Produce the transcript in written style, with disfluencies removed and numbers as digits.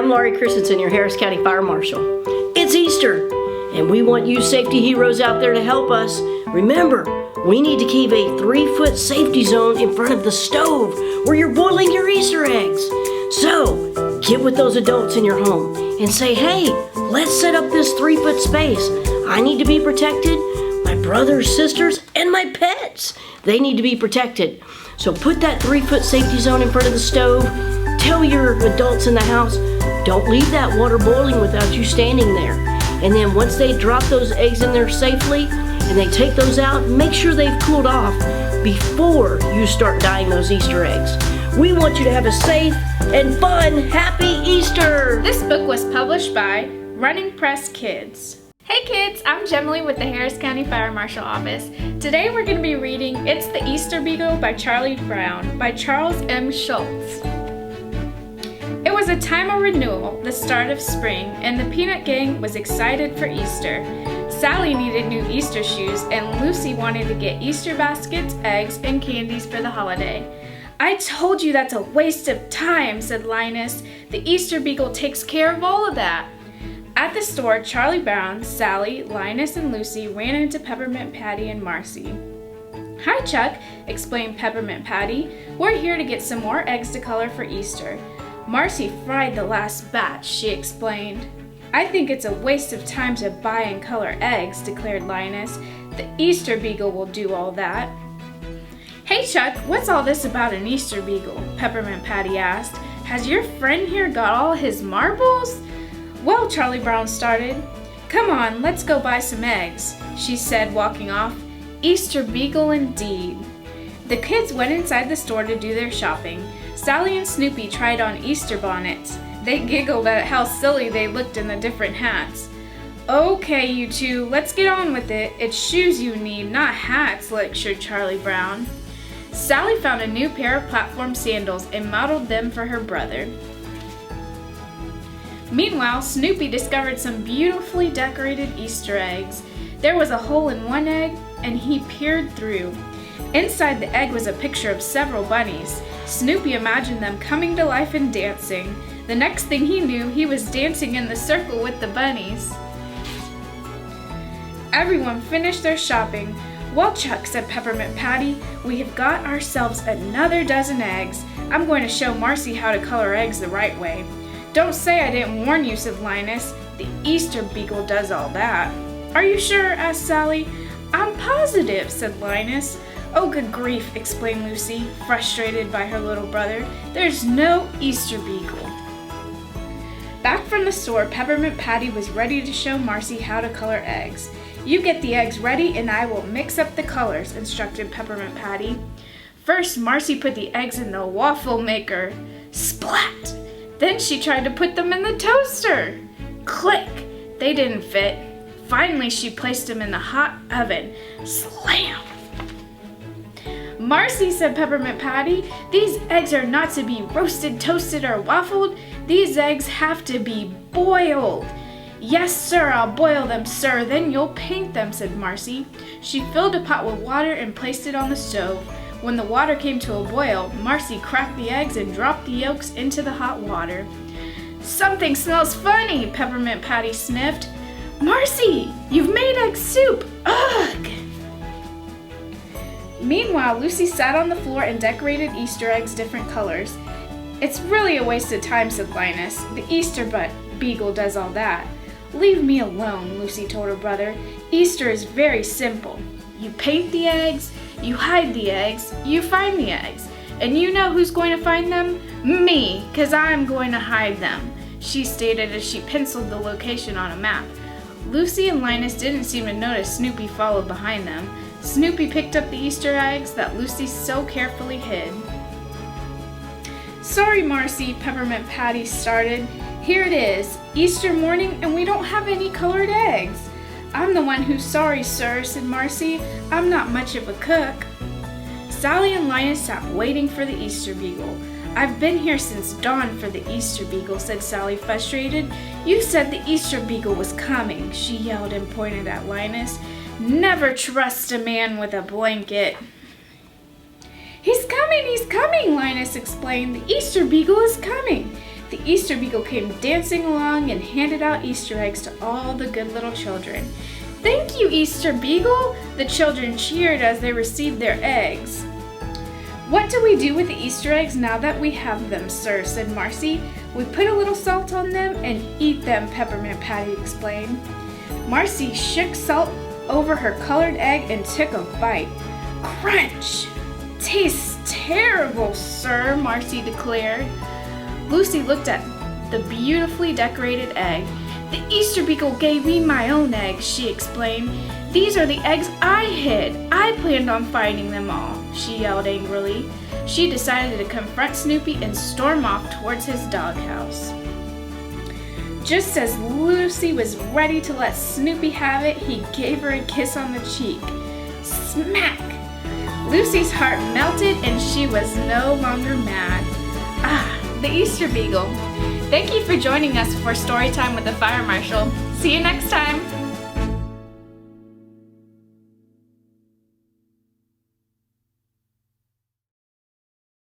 I'm Laurie Christensen, your Harris County Fire Marshal. It's Easter, and we want you safety heroes out there to help us. Remember, we need to keep a 3-foot safety zone in front of the stove where you're boiling your Easter eggs. So, get with those adults in your home and say, hey, let's set up this 3-foot space. I need to be protected. My brothers, sisters, and my pets, they need to be protected. So put that 3-foot safety zone in front of the stove. Tell your adults in the house, don't leave that water boiling without you standing there. And then once they drop those eggs in there safely and they take those out, make sure they've cooled off before you start dyeing those Easter eggs. We want you to have a safe and fun, happy Easter! This book was published by Running Press Kids. Hey kids, I'm Gemily with the Harris County Fire Marshal Office. Today we're going to be reading It's the Easter Beagle by Charlie Brown by Charles M. Schulz. It was a time of renewal, the start of spring, and the Peanut Gang was excited for Easter. Sally needed new Easter shoes, and Lucy wanted to get Easter baskets, eggs, and candies for the holiday. I told you that's a waste of time, said Linus. The Easter Beagle takes care of all of that. At the store, Charlie Brown, Sally, Linus, and Lucy ran into Peppermint Patty and Marcy. Hi, Chuck, explained Peppermint Patty. We're here to get some more eggs to color for Easter. Marcy fried the last batch, she explained. I think it's a waste of time to buy and color eggs, declared Linus. The Easter Beagle will do all that. Hey, Chuck, what's all this about an Easter Beagle? Peppermint Patty asked. Has your friend here got all his marbles? Well, Charlie Brown started. Come on, let's go buy some eggs, she said, walking off. Easter Beagle indeed. The kids went inside the store to do their shopping. Sally and Snoopy tried on Easter bonnets. They giggled at how silly they looked in the different hats. Okay, you two, let's get on with it. It's shoes you need, not hats, lectured Charlie Brown. Sally found a new pair of platform sandals and modeled them for her brother. Meanwhile, Snoopy discovered some beautifully decorated Easter eggs. There was a hole in one egg, and he peered through. Inside the egg was a picture of several bunnies. Snoopy imagined them coming to life and dancing. The next thing he knew, he was dancing in the circle with the bunnies. Everyone finished their shopping. Well, Chuck, said Peppermint Patty, we have got ourselves another dozen eggs. I'm going to show Marcy how to color eggs the right way. Don't say I didn't warn you, said Linus. The Easter Beagle does all that. Are you sure? Asked Sally. I'm positive, said Linus. Oh, good grief, explained Lucy, frustrated by her little brother. There's no Easter Beagle. Back from the store, Peppermint Patty was ready to show Marcy how to color eggs. You get the eggs ready and I will mix up the colors, instructed Peppermint Patty. First, Marcy put the eggs in the waffle maker. Splat! Then she tried to put them in the toaster. Click! They didn't fit. Finally, she placed them in the hot oven. Slam! Marcy, said Peppermint Patty, these eggs are not to be roasted, toasted, or waffled. These eggs have to be boiled. Yes, sir, I'll boil them, sir. Then you'll paint them, said Marcy. She filled a pot with water and placed it on the stove. When the water came to a boil, Marcy cracked the eggs and dropped the yolks into the hot water. Something smells funny, Peppermint Patty sniffed. Marcy, you've made egg soup. Ugh! Meanwhile, Lucy sat on the floor and decorated Easter eggs different colors. It's really a waste of time, said Linus. The Easter Beagle does all that. Leave me alone, Lucy told her brother. Easter is very simple. You paint the eggs, you hide the eggs, you find the eggs. And you know who's going to find them? Me, 'cause I'm going to hide them, she stated as she penciled the location on a map. Lucy and Linus didn't seem to notice Snoopy followed behind them. Snoopy picked up the Easter eggs that Lucy so carefully hid. Sorry, Marcy, Peppermint Patty started. Here it is, Easter morning, and we don't have any colored eggs. I'm the one who's sorry, sir, said Marcy. I'm not much of a cook. Sally and Linus sat waiting for the Easter Beagle. I've been here since dawn for the Easter Beagle, said Sally, frustrated. You said the Easter Beagle was coming, she yelled and pointed at Linus. Never trust a man with a blanket. He's coming, Linus explained. The Easter Beagle is coming. the Easter Beagle came dancing along and handed out Easter eggs to all the good little children. "Thank you, Easter Beagle!" The children cheered as they received their eggs. "What do we do with the Easter eggs now that we have them, sir?" said Marcy. "We put a little salt on them and eat them," Peppermint Patty explained. Marcy shook salt over her colored egg and took a bite. "Crunch! Tastes terrible, sir," Marcy declared. Lucy looked at the beautifully decorated egg. "The Easter Beagle gave me my own eggs," she explained. "These are the eggs I hid. I planned on finding them all," she yelled angrily. She decided to confront Snoopy and storm off towards his doghouse. Just as Lucy was ready to let Snoopy have it, he gave her a kiss on the cheek. Smack! Lucy's heart melted and she was no longer mad. Ah, the Easter Beagle. Thank you for joining us for Storytime with the Fire Marshal. See you next time!